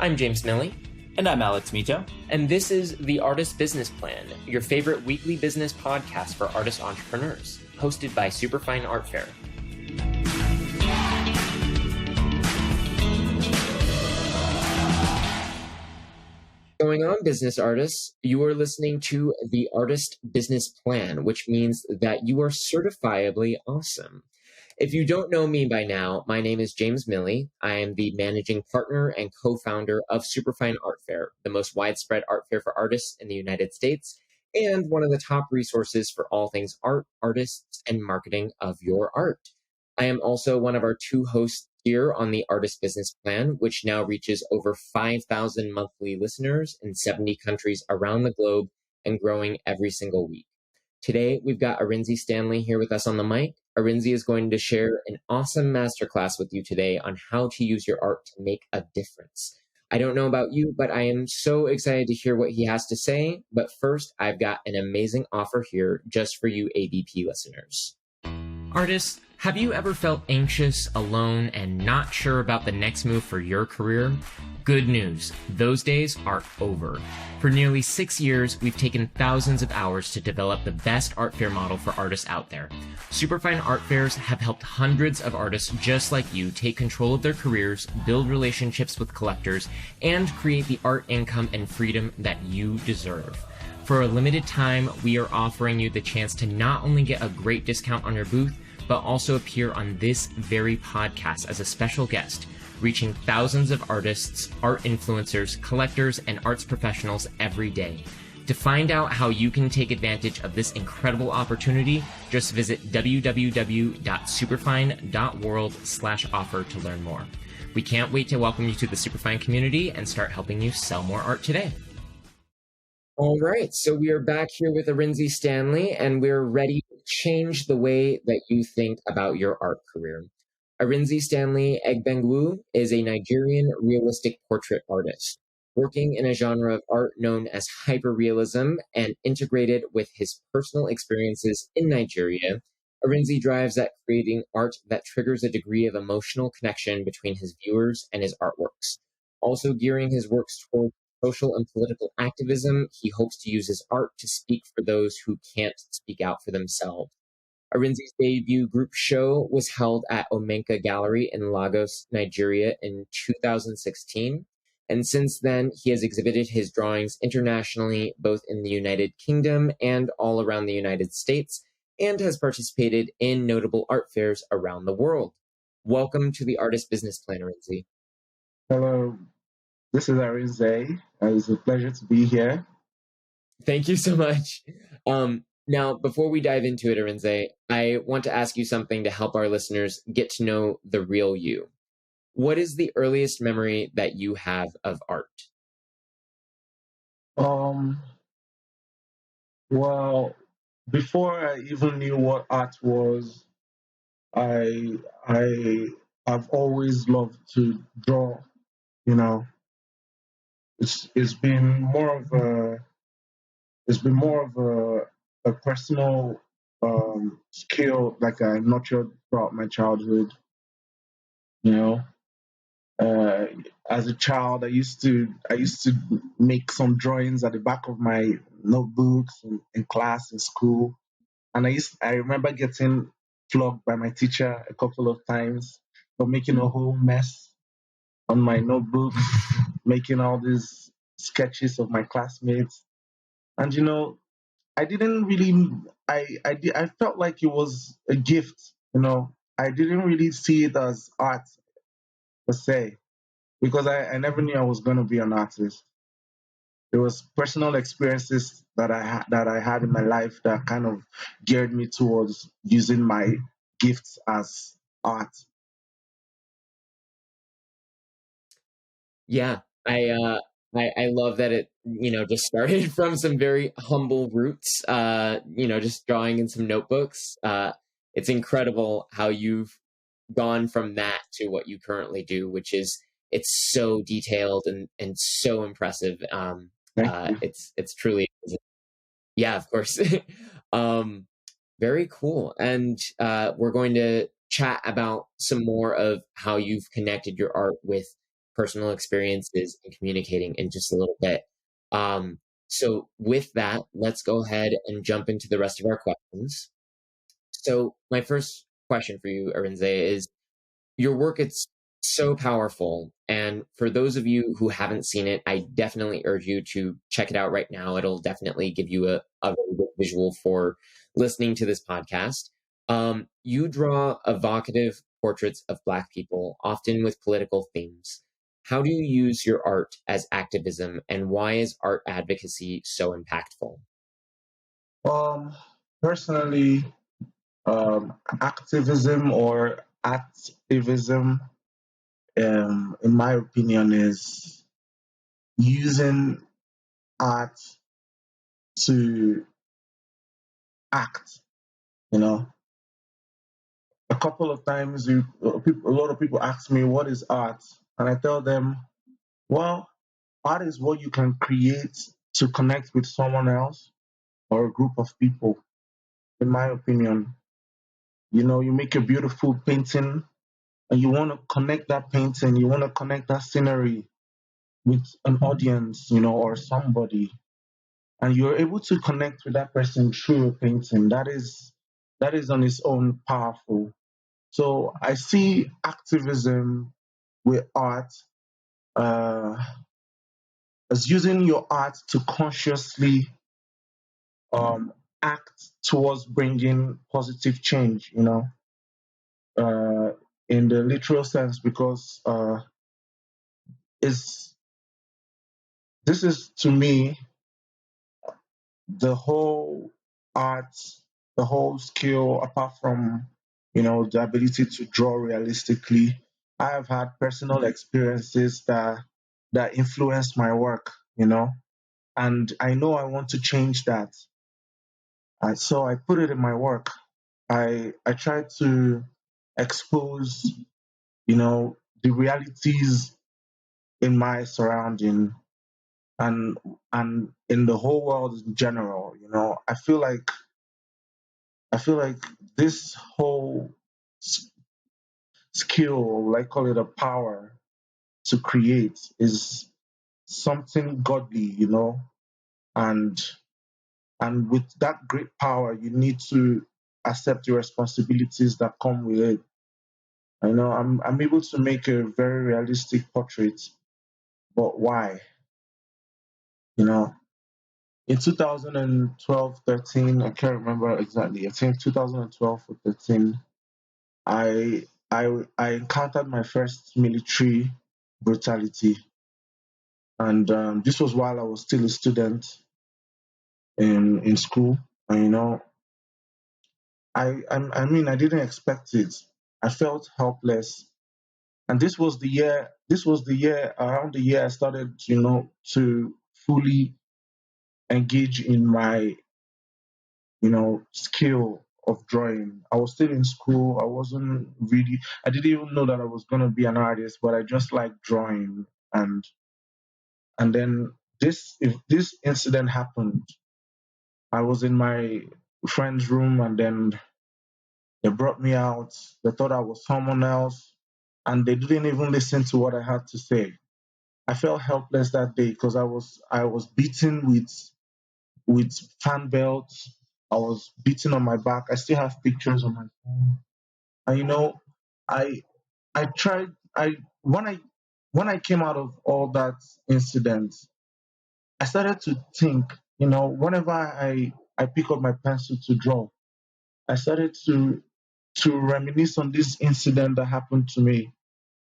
I'm James Milley. And I'm Alex Mito. And this is The Artist Business Plan, your favorite weekly business podcast for artist entrepreneurs, hosted by Superfine Art Fair. Going on, business artists, you are listening to The Artist Business Plan, which means that you are certifiably awesome. If you don't know me by now, my name is James Milley. I am the managing partner and co-founder of Superfine Art Fair, the most widespread art fair for artists in the United States, and one of the top resources for all things art, artists, and marketing of your art. I am also one of our two hosts here on the Artist Business Plan, which now reaches over 5,000 monthly listeners in 70 countries around the globe and growing every single week. Today, we've got Arinze Stanley here with us on the mic. Arinze is going to share an awesome masterclass with you today on how to use your art to make a difference. I don't know about you, but I am so excited to hear what he has to say. But first, I've got an amazing offer here just for you ABP listeners. Artists, have you ever felt anxious, alone, and not sure about the next move for your career? Good news, those days are over. For nearly 6 years, we've taken thousands of hours to develop the best art fair model for artists out there. Superfine Art Fairs have helped hundreds of artists just like you take control of their careers, build relationships with collectors, and create the art income and freedom that you deserve. For a limited time, we are offering you the chance to not only get a great discount on your booth, but also appear on this very podcast as a special guest, reaching thousands of artists, art influencers, collectors, and arts professionals every day. To find out how you can take advantage of this incredible opportunity, just visit www.superfine.world/offer to learn more. We can't wait to welcome you to the Superfine community and start helping you sell more art today. All right, so we are back here with Arinze Stanley, and we're ready to change the way that you think about your art career. Arinze Stanley Egbengwu is a Nigerian realistic portrait artist, working in a genre of art known as hyperrealism and integrated with his personal experiences in Nigeria. Arinze drives at creating art that triggers a degree of emotional connection between his viewers and his artworks. Also gearing his works toward social and political activism, he hopes to use his art to speak for those who can't speak out for themselves. Arinze's debut group show was held at Omenka Gallery in Lagos, Nigeria in 2016. And since then, he has exhibited his drawings internationally, both in the United Kingdom and all around the United States, and has participated in notable art fairs around the world. Welcome to the Artist Business Plan, Arinze. Hello, this is Arinze. It's a pleasure to be here. Thank you so much. Now, before we dive into it, Arinze, I want to ask you something to help our listeners get to know the real you. What is the earliest memory that you have of art? Well, before I even knew what art was, I've always loved to draw. You know, it's been more of a personal skill like I nurtured throughout my childhood. You know, as a child, I used to make some drawings at the back of my notebooks in class in school, and I remember getting flogged by my teacher a couple of times for making a whole mess on my notebook, making all these sketches of my classmates. And you know, I didn't really, I felt like it was a gift. You know, I didn't really see it as art per se, because I never knew I was going to be an artist. There was personal experiences that I had in my life that kind of geared me towards using my gifts as art. Yeah, I love that it, just started from some very humble roots, just drawing in some notebooks. It's incredible how you've gone from that to what you currently do, which is, it's so detailed and so impressive. It's truly amazing. Yeah, of course. Very cool. And we're going to chat about some more of how you've connected your art with personal experiences and communicating in just a little bit. Um, so, with that, let's go ahead and jump into the rest of our questions. So, my first question for you, Arinze, is your work is so powerful. And for those of you who haven't seen it, I definitely urge you to check it out right now. It'll definitely give you a very good visual for listening to this podcast. You draw evocative portraits of Black people, often with political themes. How do you use your art as activism, and why is art advocacy so impactful? Um, Personally, activism or activism, in my opinion, is using art to act. You know, a couple of times, a lot of people ask me, "What is art?" And I tell them, "Well, art is what you can create to connect with someone else or a group of people." In my opinion, you make a beautiful painting and you want to connect that painting, you want to connect that scenery with an audience, or somebody, and you're able to connect with that person through a painting. That is on its own powerful. So I see activism with art uh, as using your art to consciously act towards bringing positive change. Uh, in the literal sense, because is this is to me the whole art, the whole skill, apart from the ability to draw realistically. I have had personal experiences that influenced my work, and I know I want to change that. So I put it in my work. I try to expose, the realities in my surrounding, and in the whole world in general. I feel like this whole skill, like call it a power to create, is something godly, and with that great power, you need to accept the responsibilities that come with it. I'm able to make a very realistic portrait, but why? You know, in 2012, 13, I can't remember exactly. I think 2012 or 13, I encountered my first military brutality, and this was while I was still a student in school. And I mean, I didn't expect it. I felt helpless, and this was the year around the year I started, to fully engage in my skill of drawing. I was still in school. I didn't even know that I was going to be an artist, but I just liked drawing. And then if this incident happened, I was in my friend's room, and then they brought me out. They thought I was someone else, and they didn't even listen to what I had to say. I felt helpless that day because I was beaten with fan belts. I was beaten on my back. I still have pictures on my phone. And I I tried I when I came out of all that incident, I started to think, whenever I pick up my pencil to draw, I started to reminisce on this incident that happened to me,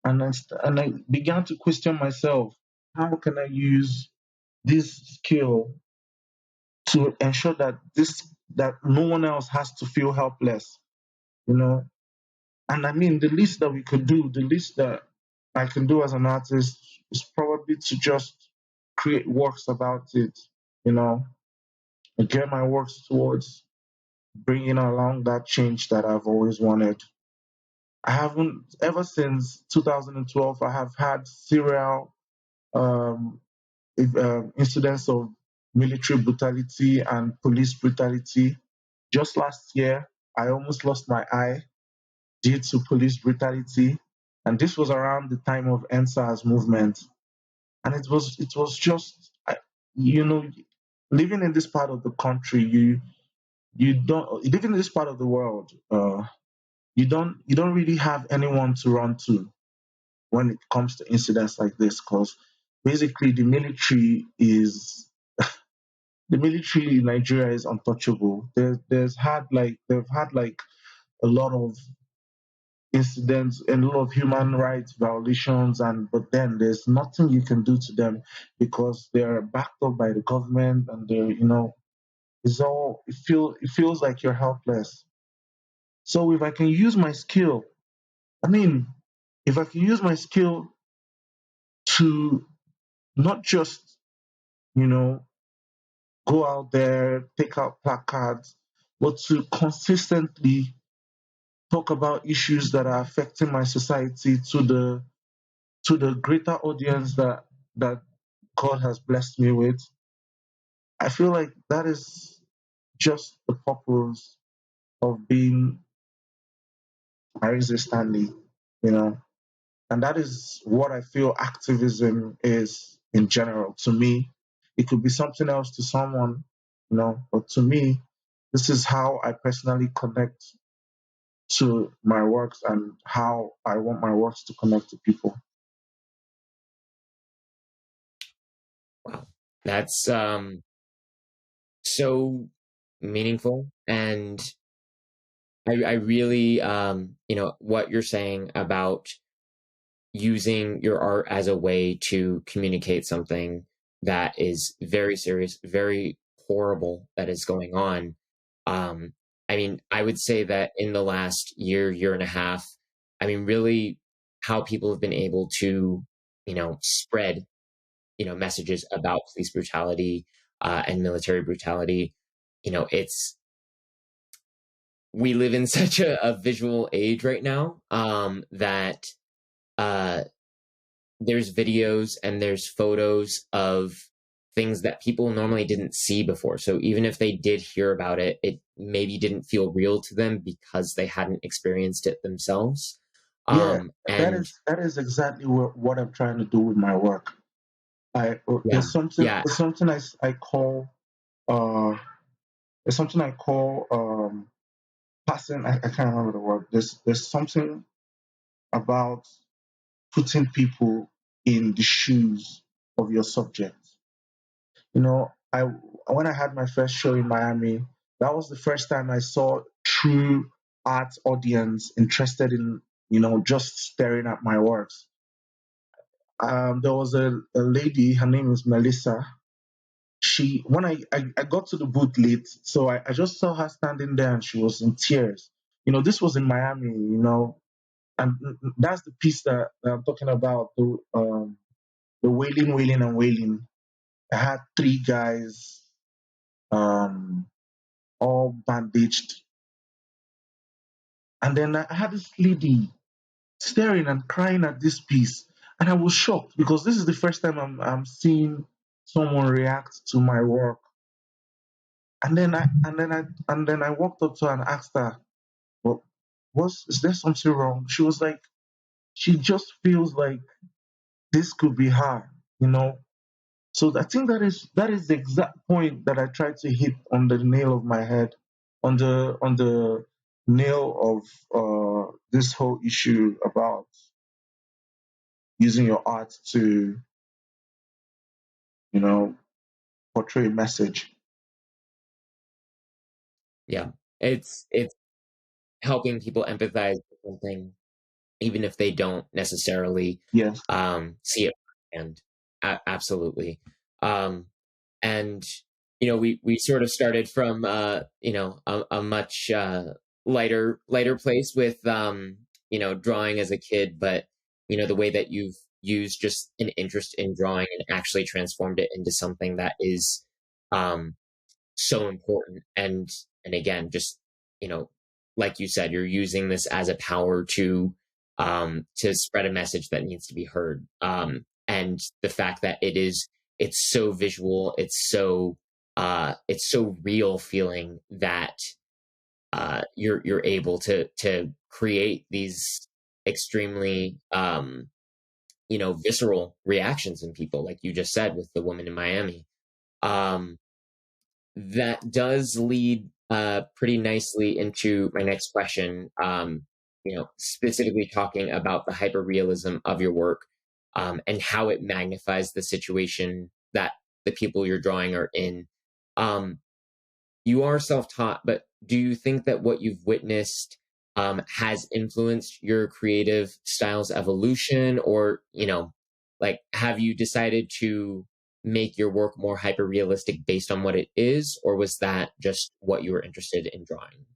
and I began to question myself: how can I use this skill to ensure that no one else has to feel helpless? You know, and I mean, the least that we could do, the least that I can do as an artist, is probably to just create works about it. You know, and get my works towards bringing along that change that I've always wanted. I haven't ever since 2012. I have had serial um, incidents of military brutality and police brutality. Just last year, I almost lost my eye due to police brutality. And this was around the time of NSAS movement, and it was just you know, living in this part of the country, you don't living in this part of the world, you don't really have anyone to run to when it comes to incidents like this, because basically the military in Nigeria is untouchable. They've had like a lot of incidents and a lot of human rights violations, and but then there's nothing you can do to them because they're backed up by the government, and they're, it feels like you're helpless. So if I can use my skill, I mean, if I can use my skill to not just, you know, go out there, take out placards, but to consistently talk about issues that are affecting my society to the greater audience that God has blessed me with, I feel like that is just the purpose of being Arinze Stanley, you know. And that is what I feel activism is in general. To me, it could be something else to someone, but to me, this is how I personally connect to my works and how I want my works to connect to people. Wow. That's so meaningful. And I really, what you're saying about using your art as a way to communicate something that is very serious, very horrible that is going on. Um, I mean, I would say that in the last year and a half, I mean, really how people have been able to, spread, messages about police brutality and military brutality. It's we live in such a visual age right now that uh, there's videos and there's photos of things that people normally didn't see before. So even if they did hear about it, it maybe didn't feel real to them because they hadn't experienced it themselves. Yeah, that And is that is exactly what I'm trying to do with my work. I yeah, there's something yeah, there's something I call uh there's something I call passing. I can't remember the word. There's something about putting people in the shoes of your subject. I when I had my first show in Miami, that was the first time I saw true art audience interested in just staring at my works. There was a lady, her name is Melissa. She when I got to the booth late, so I just saw her standing there and she was in tears. This was in Miami, and that's the piece that I'm talking about. The wailing, wailing, and wailing. I had three guys, um, all bandaged, and then I had this lady staring and crying at this piece, and I was shocked because this is the first time I'm seeing someone react to my work. And then I walked up to her and asked her, "Well, is there something wrong?" She was like, she just feels like this could be her, you know. So I think that is the exact point that I tried to hit on the nail of my head, on the nail of this whole issue about using your art to, you know, portray a message. yeah. It's helping people empathize with something, even if they don't necessarily Yes. see it. And absolutely. Um, and we sort of started from a much lighter place with drawing as a kid, but the way that you've used just an interest in drawing and actually transformed it into something that is um so important. And again, just you know like you said, you're using this as a power to spread a message that needs to be heard. And the fact that it's so visual, it's so real feeling that you're able to create these extremely visceral reactions in people, like you just said with the woman in Miami. Um, that does lead pretty nicely into my next question. Specifically talking about the hyperrealism of your work, and how it magnifies the situation that the people you're drawing are in. Um, you are self-taught, but do you think that what you've witnessed has influenced your creative style's evolution, or like, have you decided to make your work more hyper realistic based on what it is, or was that just what you were interested in drawing?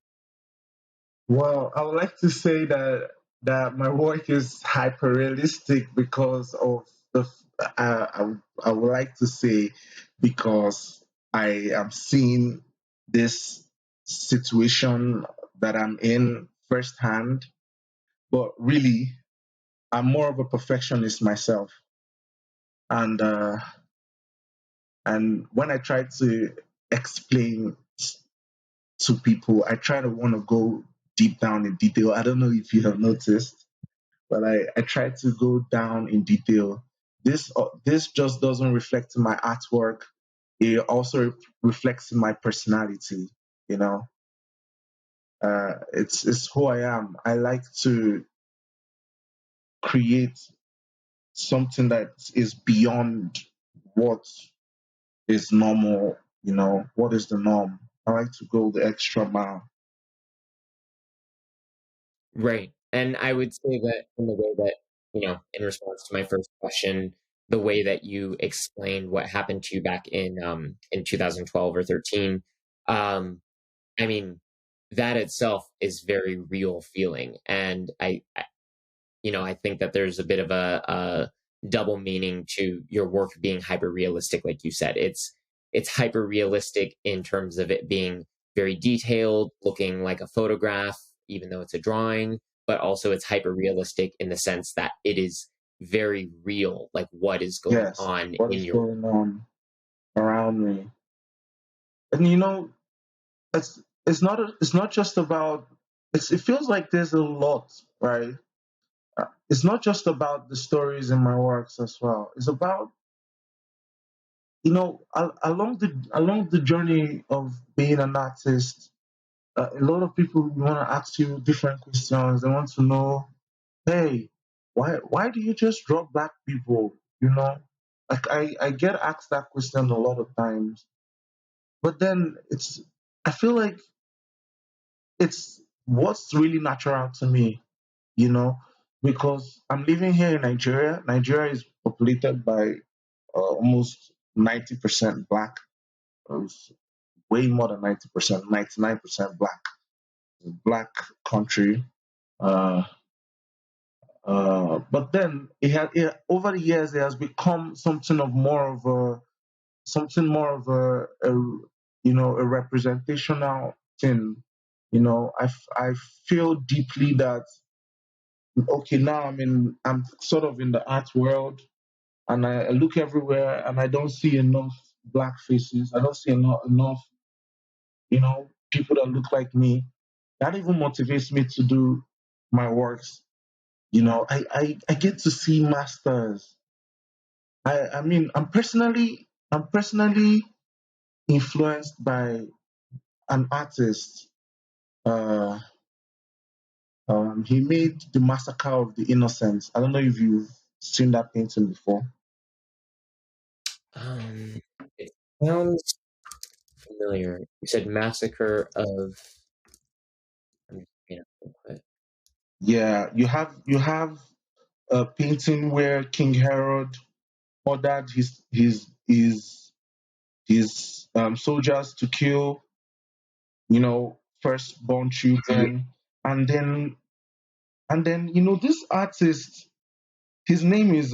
Well, I would like to say that my work is hyper realistic because of the. I would like to say because I am seeing this situation that I'm in firsthand. But really, I'm more of a perfectionist myself, and when I try to explain to people, I try to want to go deep down in detail. I don't know if you have noticed, but I try to go down in detail. This just doesn't reflect in my artwork. It also reflects in my personality. You know, it's who I am. I like to create something that is beyond what is normal. You know, what is the norm? I like to go the extra mile. Right. And I would say that in the way that, in response to my first question, the way that you explained what happened to you back in 2012 or 13, um, I mean, that itself is very real feeling. And I think that there's a bit of a double meaning to your work being hyper realistic, like you said. It's hyper realistic in terms of it being very detailed, looking like a photograph, even though it's a drawing, but also it's hyper realistic in the sense that it is very real, like what is going Yes, on what in is your. going on around me? And you know, it's not just about. It feels like there's a lot, right? It's not just about the stories in my works as well. It's about along the journey of being an artist. A lot of people want to ask you different questions. They want to know, hey, why do you just draw black people? You know, like I get asked that question a lot of times, but then I feel like it's what's really natural to me, because I'm living here in Nigeria. Nigeria is populated by almost 90% black. It's way more than 90%, 99% black. Black country. Uh, but then over the years it has become something more of a representational thing. I feel deeply that okay, now I'm sort of in the art world, and I look everywhere and I don't see enough black faces. I don't see enough people that look like me. That even motivates me to do my works. I get to see masters. I'm personally influenced by an artist. Uh, he made the Massacre of the Innocents. I don't know if you've seen that painting before. um it sounds familiar. You said Massacre of. I'm just looking up real quick. Yeah, you have a painting where King Herod ordered his soldiers to kill firstborn children, and then this artist, his name is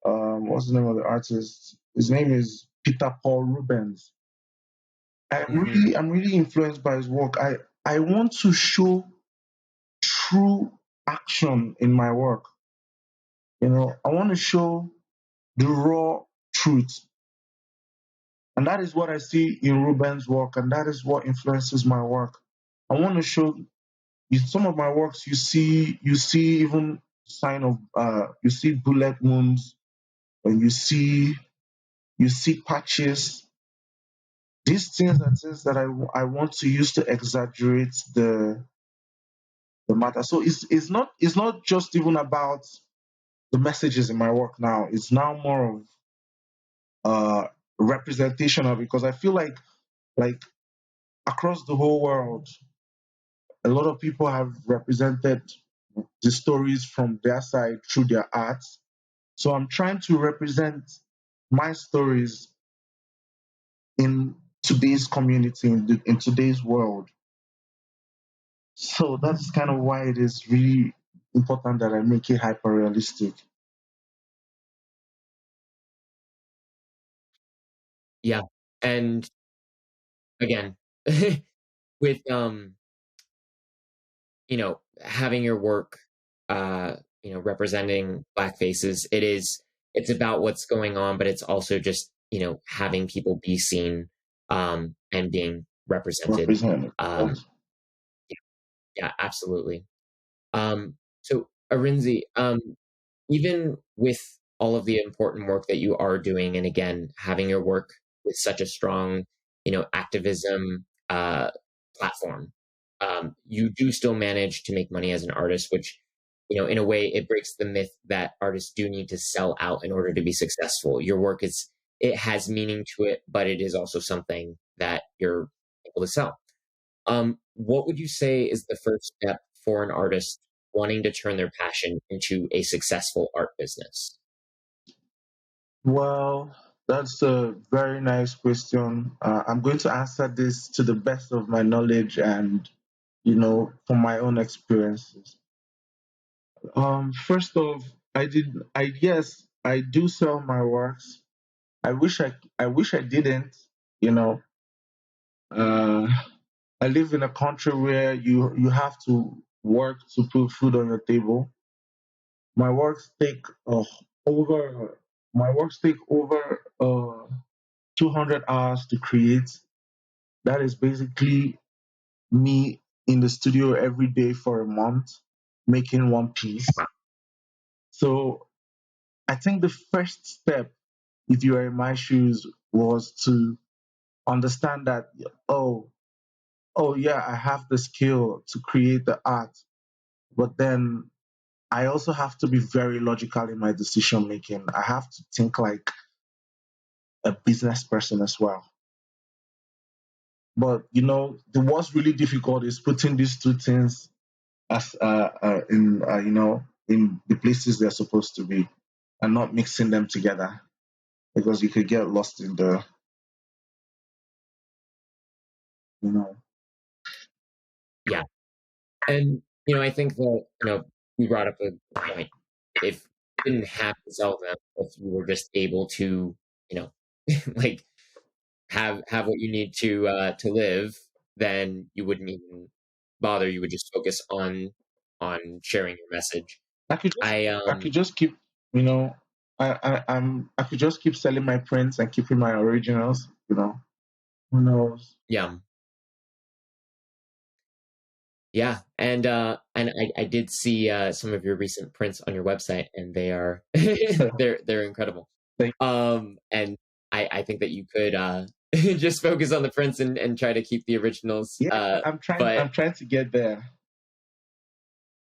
what's the name of the artist? His name is Peter Paul Rubens. Mhm. I'm really influenced by his work. I want to show true action in my work. I want to show the raw truth. And that is what I see in Rubens' work, and that is what influences my work. I want to show some of my works, you see even sign of you see bullet wounds, and you see patches. These things are things that I want to use to exaggerate the matter. So it's not just even about the messages in my work now. It's now more of uh representational, because I feel like across the whole world, a lot of people have represented the stories from their side through their art. So I'm trying to represent my stories in today's community, in today's world. So that's kind of why it is really important that I make it hyper realistic. Yeah. And again, with having your work representing black faces, it's about what's going on, but it's also just, having people be seen and being represented. Represent. Um yeah, absolutely. So Arinze, even with all of the important work that you are doing, and again, having your work with such a strong, activism platform, you do still manage to make money as an artist, which, in a way, it breaks the myth that artists do need to sell out in order to be successful. Your work it has meaning to it, but it is also something that you're able to sell. What would you say is the first step for an artist wanting to turn their passion into a successful art business? Well, that's a very nice question. I'm going to answer this to the best of my knowledge and, from my own experiences. First off, yes, I do sell my works. I wish I didn't. You know, uh, I live in a country where you have to work to put food on your table. My works take over my works take over 200 hours to create. That is basically me in the studio every day for a month making one piece. So I think the first step, if you are in my shoes, was to understand that, oh, oh yeah, I have the skill to create the art, but then I also have to be very logical in my decision making. I have to think like a business person as well. But the what's really difficult is putting these two things as in the places they're supposed to be, and not mixing them together, because you could get lost in the you know Yeah. And, I think that, you brought up a good point. If you didn't have to sell them, if you were just able to, like have what you need to live, then you wouldn't even bother. You would just focus on sharing your message. I could just I I could just keep you know I could just keep selling my prints and keeping my originals. Who knows? Yeah. Yeah, and I did see some of your recent prints on your website, and they are they're incredible. Like, And I think that you could just focus on the prints and try to keep the originals. yeah, I'm trying. But I'm trying to get there.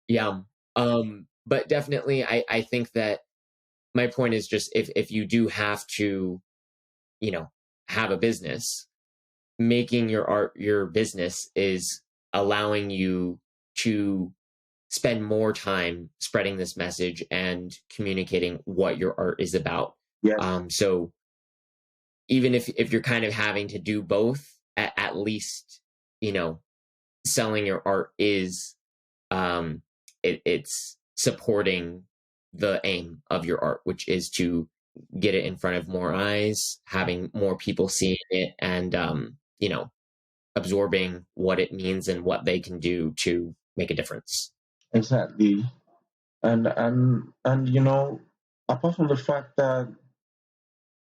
yeah, but definitely, I think that my point is just if you do have to, you know, have a business, making your art your business is allowing you to spend more time spreading this message and communicating what your art is about. Yes, So even if you're kind of having to do both, at least you know selling your art is it's supporting the aim of your art, which is to get it in front of more eyes, having more people seeing it, and absorbing what it means and what they can do to make a difference. exactly. And apart from the fact that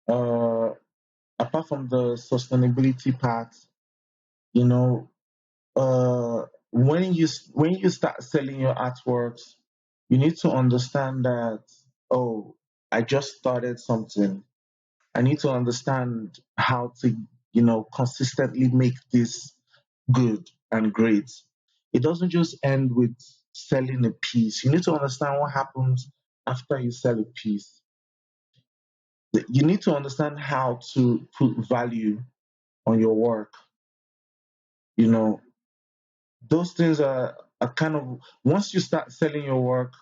uh, apart from the sustainability part, you know, when you start selling your artworks, you need to understand that, oh, I just started something. I need to understand how to, consistently make this good and great. It doesn't just end with selling a piece. You need to understand what happens after you sell a piece. You need to understand how to put value on your work. You know, those things are kind of, once you start selling your work,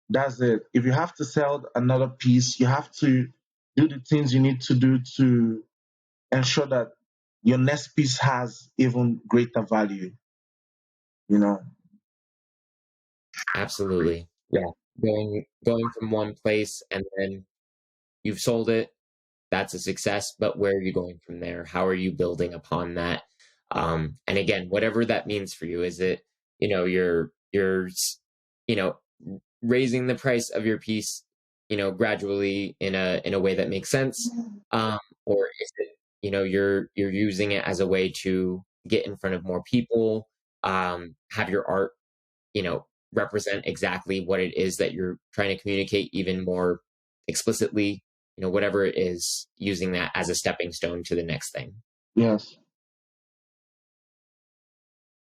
that's it. If you have to sell another piece, you have to do the things you need to do to ensure that your next piece has even greater value, you know. Absolutely. Yeah. Going from one place and then you've sold it, that's a success, but where are you going from there? How are you building upon that? And again, whatever that means for you, is it, you're you know, raising the price of your piece, gradually in a way that makes sense? Or is it, you're using it as a way to get in front of more people, have your art, represent exactly what it is that you're trying to communicate even more explicitly, whatever it is, using that as a stepping stone to the next thing. Yes.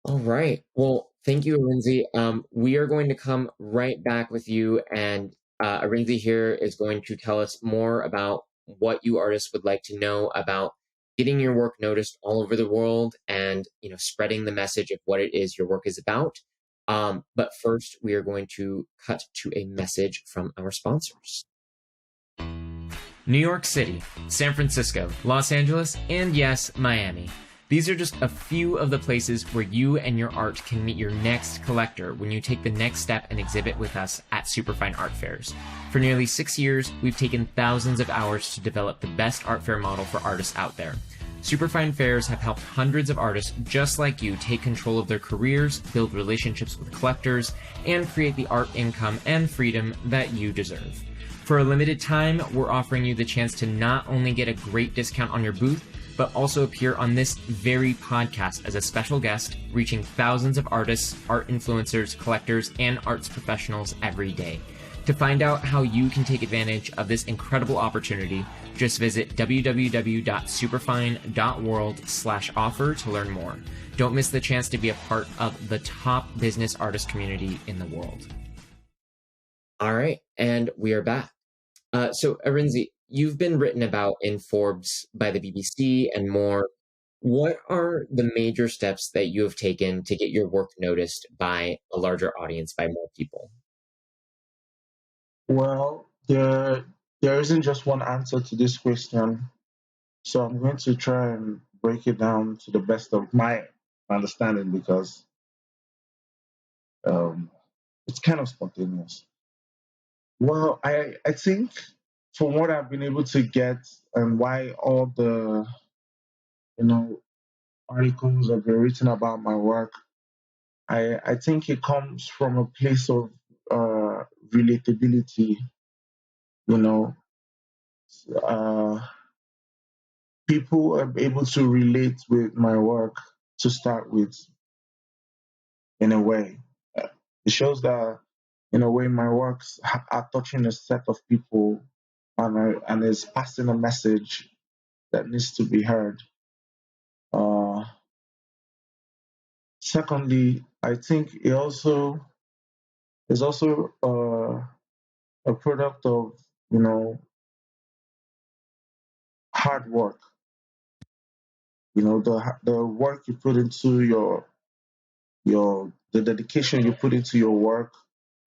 All right. Well, thank you, Arinze. We are going to come right back with you, and Arinze here is going to tell us more about what you artists would like to know about getting your work noticed all over the world, and spreading the message of what it is your work is about. But first, we are going to cut to a message from our sponsors. New York City, San Francisco, Los Angeles, and yes, Miami. These are just a few of the places where you and your art can meet your next collector when you take the next step and exhibit with us at Superfine Art Fairs. For nearly 6 years, we've taken thousands of hours to develop the best art fair model for artists out there. Superfine Fairs have helped hundreds of artists just like you take control of their careers, build relationships with collectors, and create the art income and freedom that you deserve. For a limited time, we're offering you the chance to not only get a great discount on your booth, but also appear on this very podcast as a special guest, reaching thousands of artists, art influencers, collectors, and arts professionals every day. To find out how you can take advantage of this incredible opportunity, just visit www.superfine.world/offer to learn more. Don't miss the chance to be a part of the top business artist community in the world. All right, and we are back. So, Arinze, you've been written about in Forbes, by the BBC, and more. What are the major steps that you have taken to get your work noticed by a larger audience, by more people? Well, there isn't just one answer to this question, so I'm going to try and break it down to the best of my understanding because um, it's kind of spontaneous. Well, I think from what I've been able to get and why all the you know articles have been written about my work, I think it comes from a place of relatability. You know, uh, people are able to relate with my work to start with, in a way. It shows that, in a way, my works are touching a set of people and is passing a message that needs to be heard. Uh, Secondly, I think it also is also a product of you know hard work. The work you put into your the dedication you put into your work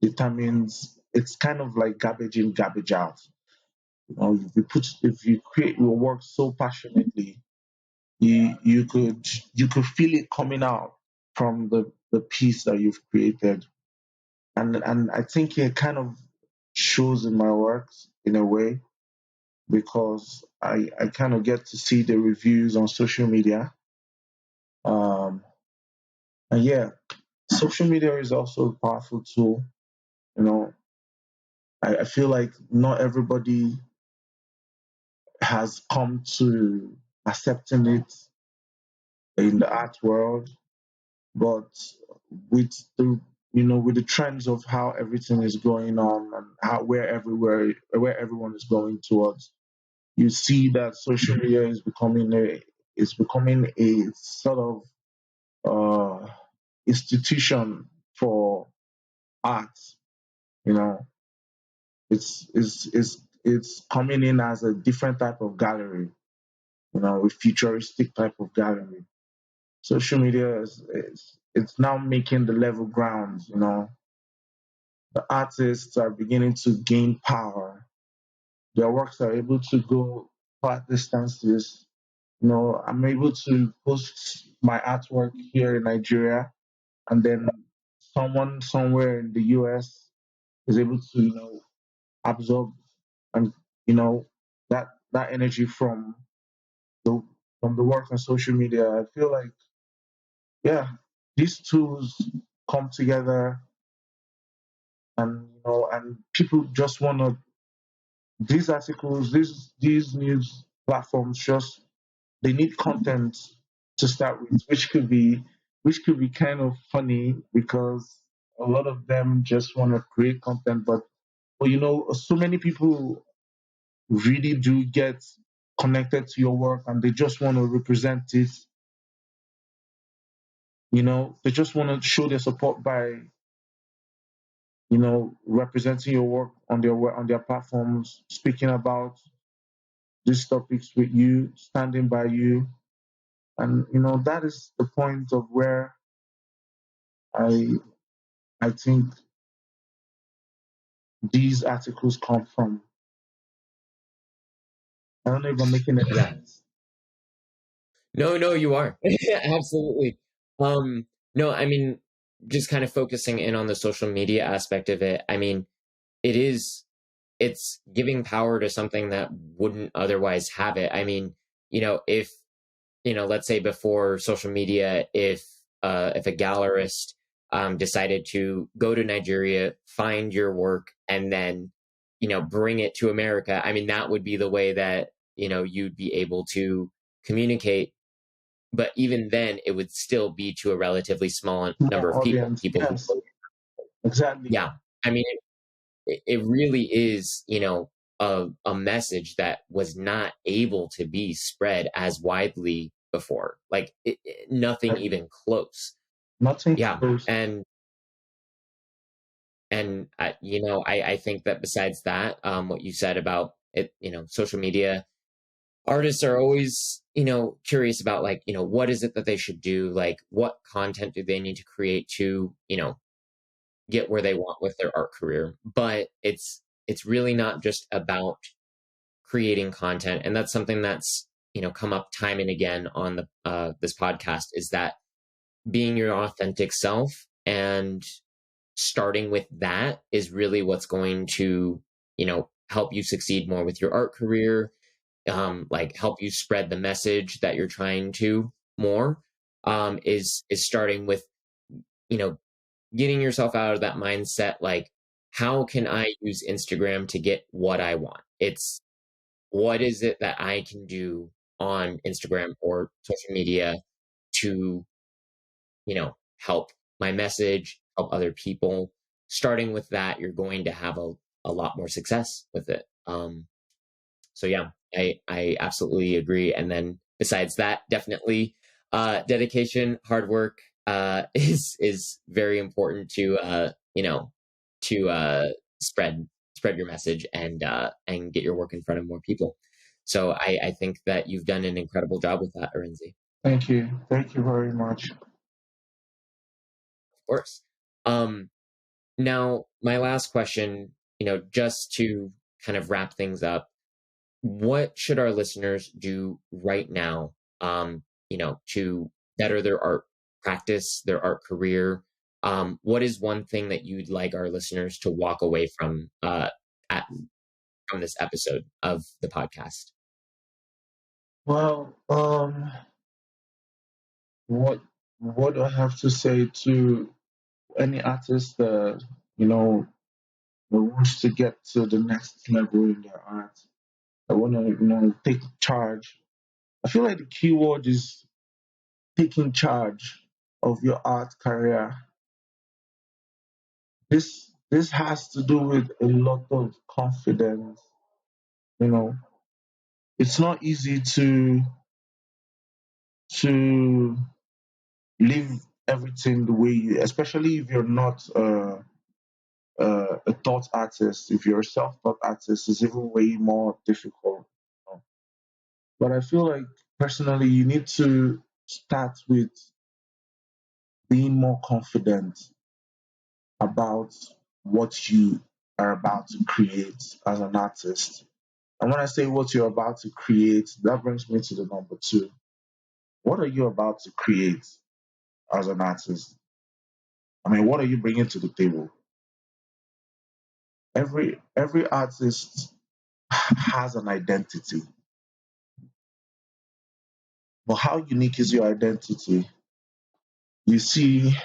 determines. It's kind of like garbage in, garbage out. If you create your work so passionately, you could feel it coming out from the piece that you've created, and I think it kind of shows in my works in a way because I kind of get to see the reviews on social media. Um, and yeah, social media is also a powerful tool. You know, I feel like not everybody has come to accepting it in the art world. But with the with the trends of how everything is going on and how where everyone is going towards, you see that social media is becoming a sort of institution for art. You know, it's coming in as a different type of gallery. A futuristic type of gallery. Social media is it's now making the level grounds. The artists are beginning to gain power. Their works are able to go far distances. I'm able to post my artwork here in Nigeria, and then someone somewhere in the US is able to, absorb and that energy the from the work on social media. I feel like, yeah, these tools come together, and people just want to, these articles, these news platforms, just they need content to start with, which could be kind of funny because a lot of them just want to create content, but so many people really do get connected to your work, and they just want to represent it. They just want to show their support by representing your work on their platforms, speaking about these topics with you, standing by you. And that is the point of where I I think these articles come from. I don't know if I'm making any Yeah. sense. No, no, you are. Absolutely. No, I mean, just kind of focusing in on the social media aspect of it. I mean, it is, it's giving power to something that wouldn't otherwise have it. I mean, if, let's say before social media, if a gallerist decided to go to Nigeria, find your work, and then, bring it to America, I mean, that would be the way that, you'd be able to communicate. But even then, it would still be to a relatively small number More of people, audience, people who, yes, exactly. yeah. I mean, it really is, a message that was not able to be spread as widely before. Like nothing Like, even close. nothing Yeah. close. And I think that besides that, what you said about it, social media, artists are always, curious about like, what is it that they should do? Like what content do they need to create to, get where they want with their art career? But it's really not just about creating content. And that's something that's, come up time and again on the this podcast, is that being your authentic self and starting with that is really what's going to, help you succeed more with your art career, like help you spread the message that you're trying to more, is starting with, you know, getting yourself out of that mindset. Like, how can I use Instagram to get what I want? It's what is it that I can do on Instagram or social media to, help my message, help other people. Starting with that, you're going to have a lot more success with it. So yeah, I absolutely agree. And then besides that, definitely dedication, hard work is very important to to spread your message and get your work in front of more people. So I think that you've done an incredible job with that, Arinze. Thank you very much. Of course. Um, Now, my last question, just to kind of wrap things up, what should our listeners do right now, to better their art practice, their art career? What is one thing that you'd like our listeners to walk away from at, from this episode of the podcast? Well, what do I have to say to any artist that wants to get to the next level in their art? I want to take charge. I feel like the key word is taking charge. of your art career, this has to do with a lot of confidence. You know, it's not easy to leave everything the way you, especially if you're not a thought artist. If you're a self-taught artist, it's even way more difficult. You know. But I feel like personally, you need to start with being more confident about what you are about to create as an artist. And when I say what you're about to create, that brings me to the number two. What are you about to create as an artist? I mean, what are you bringing to the table? Every artist has an identity, but how unique is your identity? You see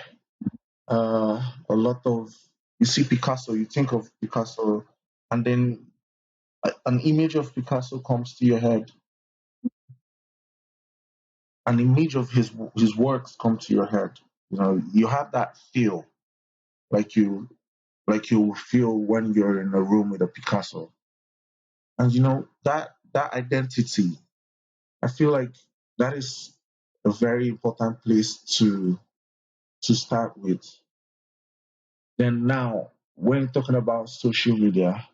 a lot of you see Picasso, you think of Picasso, and then an image of Picasso comes to your head, an image of his works come to your head. You know, you have that feel like you feel when you're in a room with a Picasso. And you know that identity, I feel like that is a very important place to start with. Then now, when talking about social media,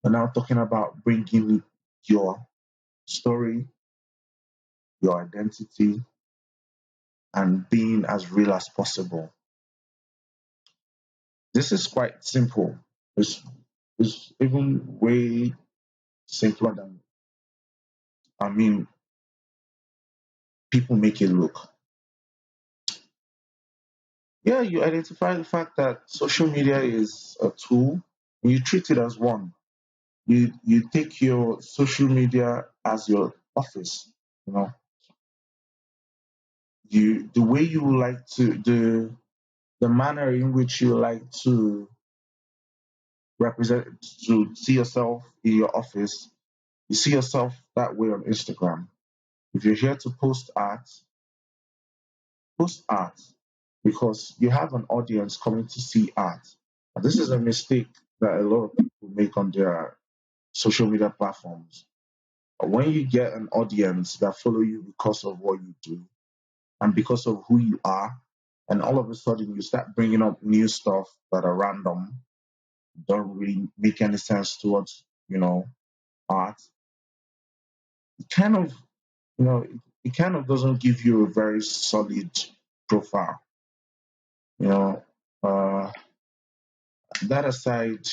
we're now talking about bringing your story, your identity, and being as real as possible. This is quite simple. It's, it's even way simpler than, I mean, people make it look. Yeah, you identify the fact that social media is a tool, and you treat it as one. You take your social media as your office. You know, you the way you like to the manner in which you like to represent to see yourself in your office. You see yourself that way on Instagram. If you're here to post art because you have an audience coming to see art. And this is a mistake that a lot of people make on their social media platforms. When you get an audience that follow you because of what you do and because of who you are, and all of a sudden you start bringing up new stuff that are random, don't really make any sense towards, art, it kind of, it kind of doesn't give you a very solid profile. You know, uh, that aside,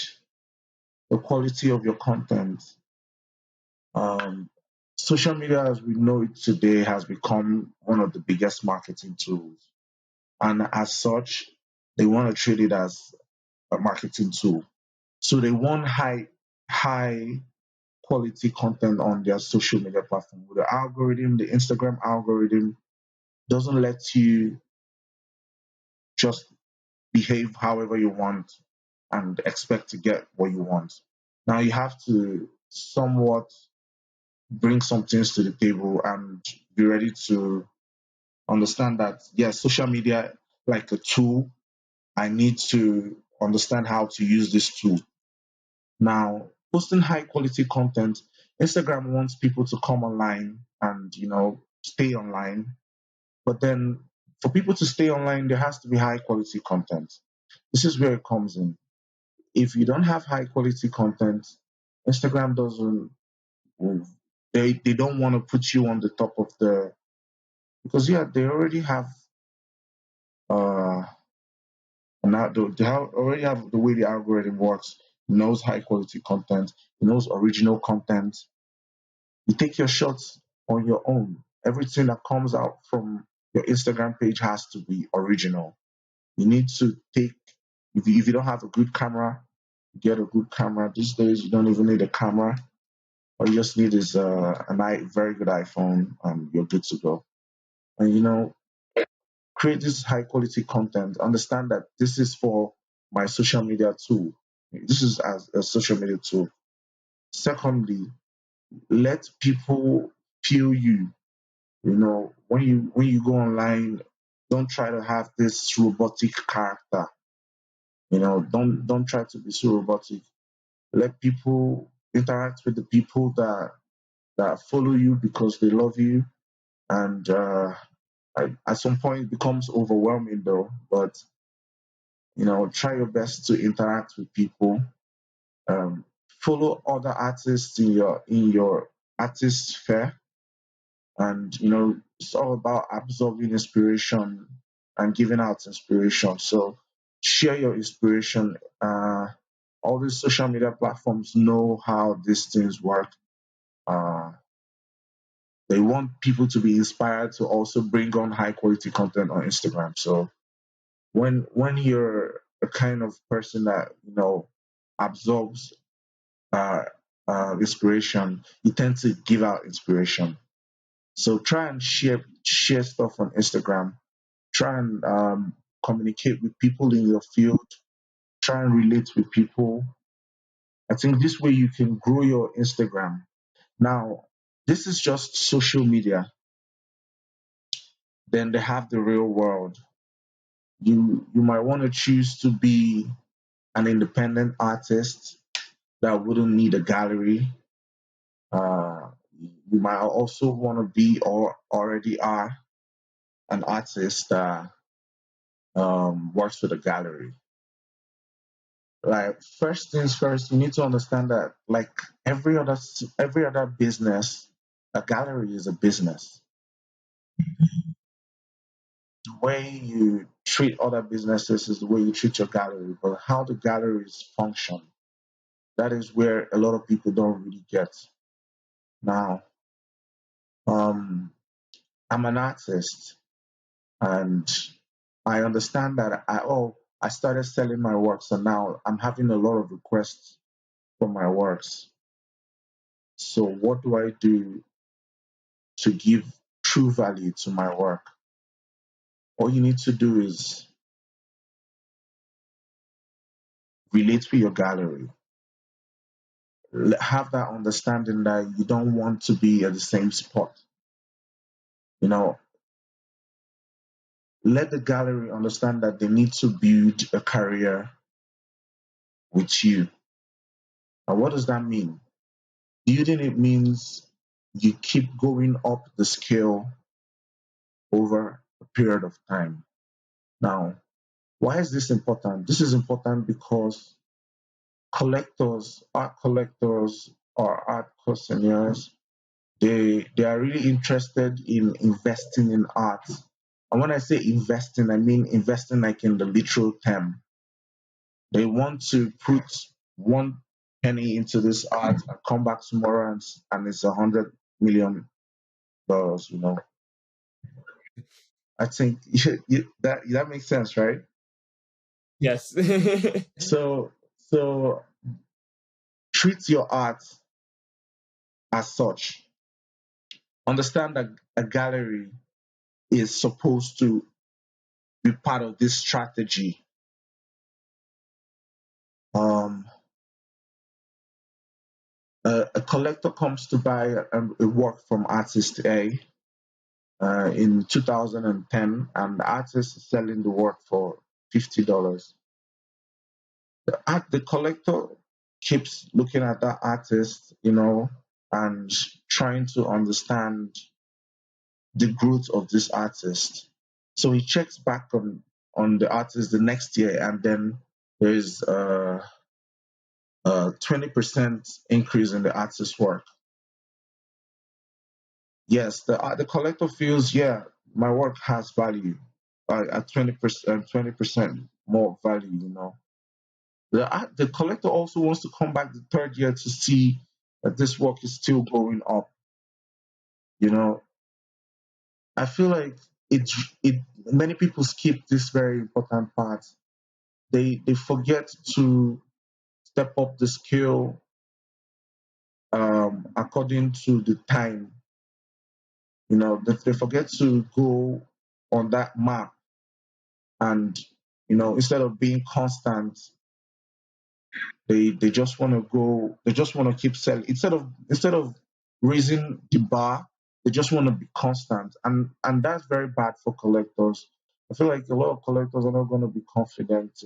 the quality of your content. Um, Social media, as we know it today, has become one of the biggest marketing tools, and as such, they want to treat it as a marketing tool. So they want high quality content on their social media platform. The algorithm, the Instagram algorithm, doesn't let you just behave however you want and expect to get what you want. Now you have to somewhat bring some things to the table and be ready to understand that yes, social media like a tool. I need to understand how to use this tool. Now, posting high quality content, Instagram wants people to come online and stay online. But then for people to stay online, there has to be high quality content. This is where it comes in. If you don't have high quality content, Instagram doesn't they don't want to put you on the top of the because yeah they already have uh already have the way the algorithm works. It knows high quality content, it knows original content. You take your shots on your own. Everything that comes out from your Instagram page has to be original. You need to take if you don't have a good camera, get a good camera. These days you don't even need a camera. All you just need is very good iPhone and you're good to go. And create this high quality content. Understand that this is for my social media tool. This is as a social media tool. Secondly, let people feel you. When you go online, Don't try to have this robotic character. Don't try to be so robotic. Let people interact with the people that follow you because they love you. And at some point, it becomes overwhelming though. But try your best to interact with people. Follow other artists in your artist fair, and it's all about absorbing inspiration and giving out inspiration. So share your inspiration. All these social media platforms know how these things work. uh, they want people to be inspired to also bring on high quality content on Instagram. So when you're a kind of person that absorbs uh, inspiration, you tend to give out inspiration. So try and share stuff on Instagram. Try and communicate with people in your field. Try and relate with people. I think this way you can grow your Instagram. Now, this is just social media. Then they have the real world. You might want to choose to be an independent artist that wouldn't need a gallery. You might also want to be, or already are, an artist that works with a gallery. Like, first things first, you need to understand that, like every other business, a gallery is a business. The way you treat other businesses is the way you treat your gallery, but how the galleries function, that is where a lot of people don't really get. Now, um, I'm an artist, and I understand that I started selling my works, and now I'm having a lot of requests for my works. So what do I do to give true value to my work? All you need to do is relate with your gallery. Have that understanding that you don't want to be at the same spot. You know, let the gallery understand that they need to build a career with you. And what does that mean? Building it means you keep going up the scale over a period of time. Now, why is this important? This is important because art collectors, or art collectors, they are really interested in investing in art. And when I say investing, I mean investing like in the literal term. They want to put 1 penny into this art and come back tomorrow, and it's $100 million. I think that makes sense, right? Yes. So treat your art as such. Understand that a gallery is supposed to be part of this strategy. Um, a collector comes to buy a work from artist A in 2010, and the artist is selling the work for $50. The collector keeps looking at that artist, and trying to understand the growth of this artist. So he checks back on the artist the next year, and then there's a 20% increase in the artist's work. Yes, the collector feels, yeah, my work has value, at 20% more value. The collector also wants to come back the third year to see that this work is still going up. You know, I feel like it many people skip this very important part. They forget to step up the skill according to the time. They forget to go on that map, and instead of being constant, they just want to go. They just want to keep selling instead of raising the bar. They just want to be constant, and that's very bad for collectors. I feel like a lot of collectors are not going to be confident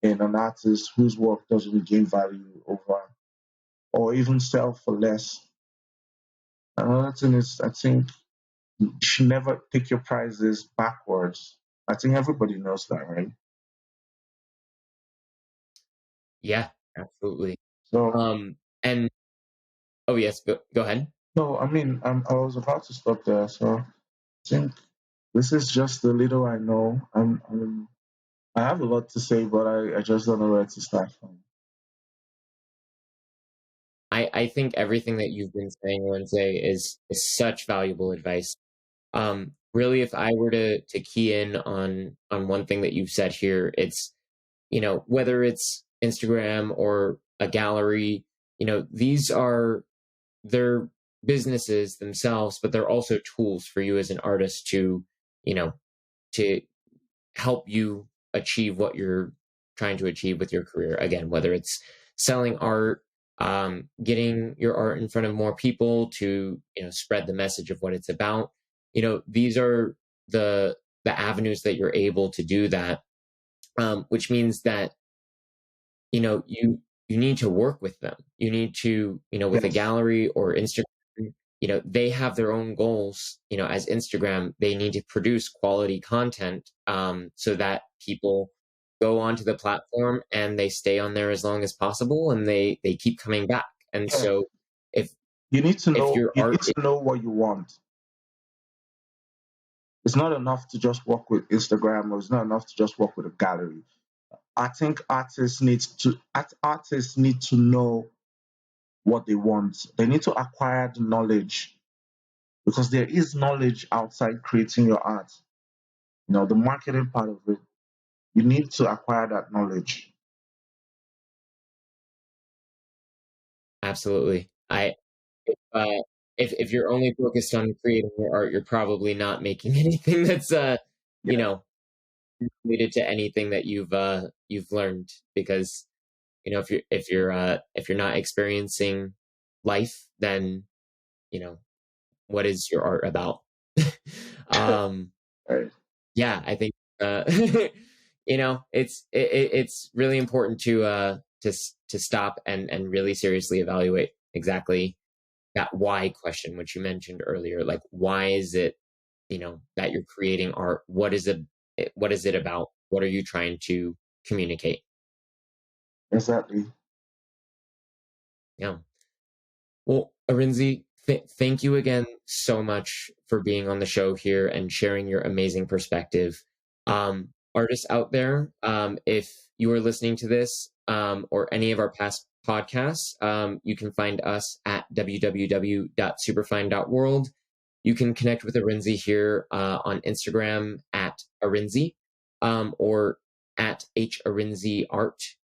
in an artist whose work doesn't gain value over or even sell for less. Another thing is, I think you should never take your prices backwards. I think everybody knows that, right? Yeah, absolutely. So, And oh yes, go ahead. no, I mean, I was about to stop there. So, I think this is just the little I know. I have a lot to say, but I just don't know where to start from. I think everything that you've been saying, Lindsay, is such valuable advice. Really, if I were to key in on one thing that you've said here, it's, whether it's Instagram or a gallery, these are, they're businesses themselves, but they're also tools for you as an artist to, you know, to help you achieve what you're trying to achieve with your career. Again, whether it's selling art, getting your art in front of more people to, spread the message of what it's about. These are the avenues that you're able to do that, which means that, you need to work with them. You need to, with a Yes. gallery or Instagram, they have their own goals. As Instagram, they need to produce quality content, so that people go onto the platform and they stay on there as long as possible, and they keep coming back. And Yeah. so if You need to if know. your You need art is to know what you want. It's not enough to just work with Instagram, or it's not enough to just work with a gallery. I think artists need to know what they want. They need to acquire the knowledge because there is knowledge outside creating your art. The marketing part of it. You need to acquire that knowledge. absolutely, uh, if you're only focused on creating your art, you're probably not making anything that's you Yeah. know related to anything that you've learned, because if you're not experiencing life, then what is your art about? um Right. yeah, I think uh it's really important to stop and really seriously evaluate exactly that why question, which you mentioned earlier. Like, why is it, that you're creating art? What is it about? What are you trying to communicate? Exactly. Yeah. Well, Arinze, thank you again so much for being on the show here and sharing your amazing perspective. Artists out there, if you are listening to this, or any of our past podcasts, you can find us at www.superfine.world. You can connect with Arinze here, on Instagram at Arinze, or at Arinze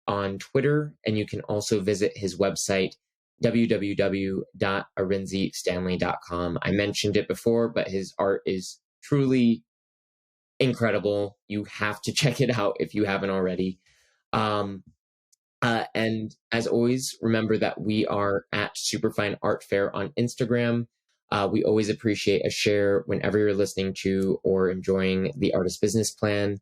on Twitter. And you can also visit his website, www.arinzestanley.com. I mentioned it before, but his art is truly incredible. You have to check it out if you haven't already. And as always, remember that we are at Superfine Art Fair on Instagram. We always appreciate a share whenever you're listening to or enjoying the Artist Business Plan.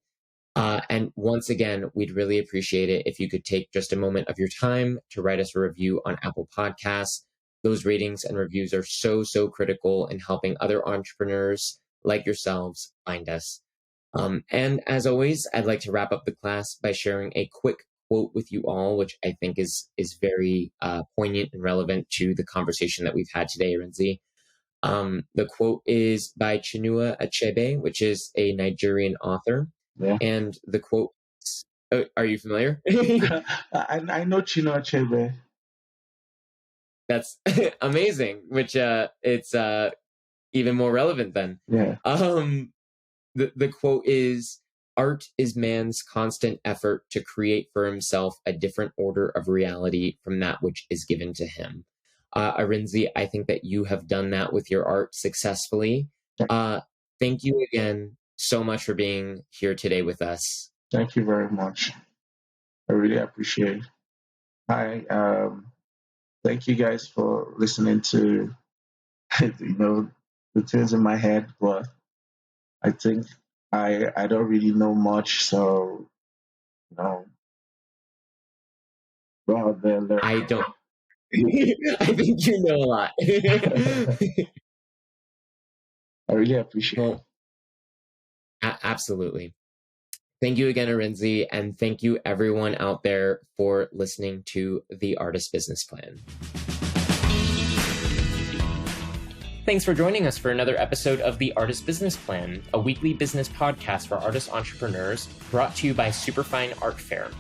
And once again, we'd really appreciate it if you could take just a moment of your time to write us a review on Apple Podcasts. Those ratings and reviews are so, so critical in helping other entrepreneurs like yourselves find us. And as always, I'd like to wrap up the class by sharing a quick quote with you all, which I think is very poignant and relevant to the conversation that we've had today, Arinze. The quote is by Chinua Achebe, which is a Nigerian author. Yeah. And the quote, are you familiar? I know Chino Achebe. That's amazing, which it's even more relevant then. Yeah. The quote is, art is man's constant effort to create for himself a different order of reality from that which is given to him. Arinze, I think that you have done that with your art successfully. Thank you again so much for being here today with us. Thank you very much. I really appreciate it. Thank you guys for listening to the things in my head, but I think I don't really know much, so you know, go out there, learn. I don't. I think you know a lot. I really appreciate it. Well, absolutely. Thank you again, Arinze, and thank you everyone out there for listening to the Artist Business Plan. Thanks for joining us for another episode of the Artist Business Plan, a weekly business podcast for artist entrepreneurs brought to you by Superfine Art Fair.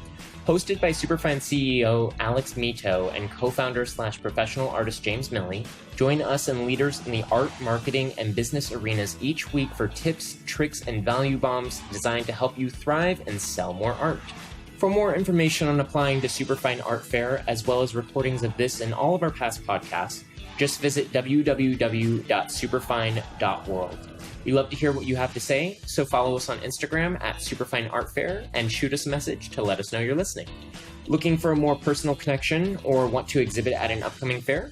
Hosted by Superfine CEO Alex Mito and co-founder/professional artist James Milley, join us and leaders in the art, marketing, and business arenas each week for tips, tricks, and value bombs designed to help you thrive and sell more art. For more information on applying to Superfine Art Fair, as well as recordings of this and all of our past podcasts, just visit www.superfine.world. We love to hear what you have to say, so follow us on Instagram at Superfine Art Fair and shoot us a message to let us know you're listening. Looking for a more personal connection or want to exhibit at an upcoming fair?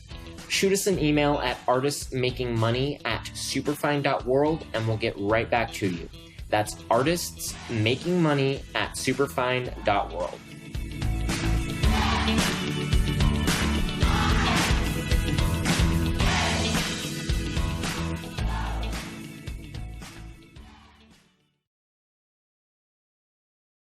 Shoot us an email at artistsmakingmoney@superfine.world and we'll get right back to you. That's artistsmakingmoney@superfine.world.